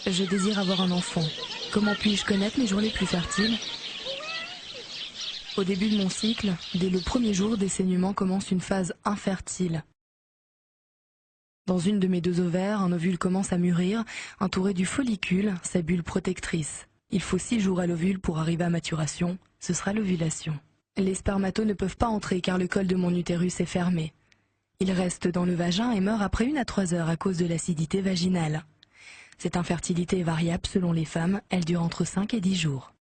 Je désire avoir un enfant. Comment puis-je connaître mes jours les plus fertiles? Au début de mon cycle, dès le premier jour des saignements commence une phase infertile. Dans une de mes deux ovaires, un ovule commence à mûrir, entouré du follicule, sa bulle protectrice. Il faut 6 jours à l'ovule pour arriver à maturation, ce sera l'ovulation. Les spermatos ne peuvent pas entrer car le col de mon utérus est fermé. Ils restent dans le vagin et meurent après 1 à 3 heures à cause de l'acidité vaginale. Cette infertilité est variable selon les femmes, elle dure entre 5 et 10 jours.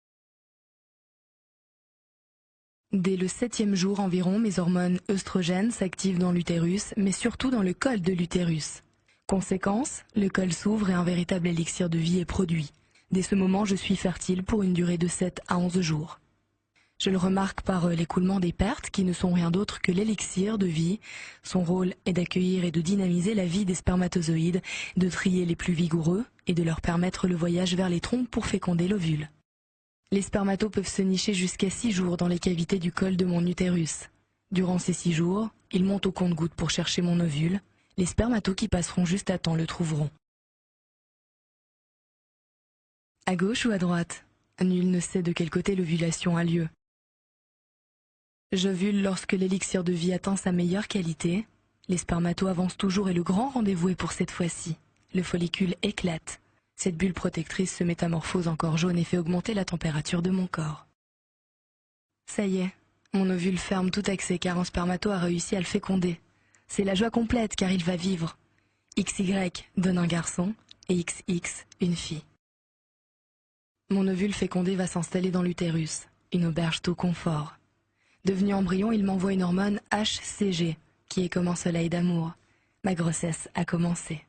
Dès le 7e jour environ, mes hormones œstrogènes s'activent dans l'utérus, mais surtout dans le col de l'utérus. Conséquence, le col s'ouvre et un véritable élixir de vie est produit. Dès ce moment, je suis fertile pour une durée de 7 à 11 jours. Je le remarque par l'écoulement des pertes, qui ne sont rien d'autre que l'élixir de vie. Son rôle est d'accueillir et de dynamiser la vie des spermatozoïdes, de trier les plus vigoureux et de leur permettre le voyage vers les trompes pour féconder l'ovule. Les spermatos peuvent se nicher jusqu'à 6 jours dans les cavités du col de mon utérus. Durant ces 6 jours, ils montent au compte-gouttes pour chercher mon ovule. Les spermatos qui passeront juste à temps le trouveront. À gauche ou à droite? Nul ne sait de quel côté l'ovulation a lieu. J'ovule lorsque l'élixir de vie atteint sa meilleure qualité. Les spermatos avancent toujours et le grand rendez-vous est pour cette fois-ci. Le follicule éclate. Cette bulle protectrice se métamorphose en corps jaune et fait augmenter la température de mon corps. Ça y est, mon ovule ferme tout accès car un spermato a réussi à le féconder. C'est la joie complète car il va vivre. XY donne un garçon et XX une fille. Mon ovule fécondé va s'installer dans l'utérus, une auberge tout confort. Devenu embryon, il m'envoie une hormone HCG, qui est comme un soleil d'amour. Ma grossesse a commencé.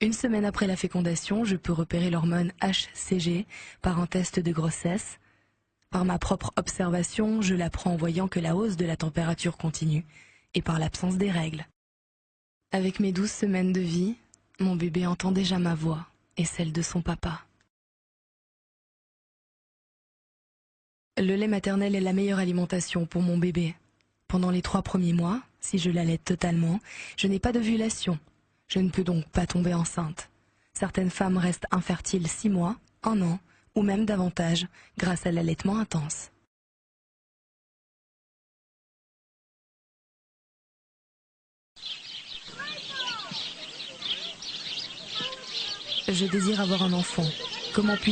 1 semaine après la fécondation, je peux repérer l'hormone HCG par un test de grossesse. Par ma propre observation, je l'apprends en voyant que la hausse de la température continue et par l'absence des règles. Avec mes 12 semaines de vie, mon bébé entend déjà ma voix et celle de son papa. Le lait maternel est la meilleure alimentation pour mon bébé. Pendant les 3 premiers mois, si je l'allaite totalement, je n'ai pas d'ovulation. Je ne peux donc pas tomber enceinte. Certaines femmes restent infertiles 6 mois, 1 an, ou même davantage, grâce à l'allaitement intense. Je désire avoir un enfant. Comment puis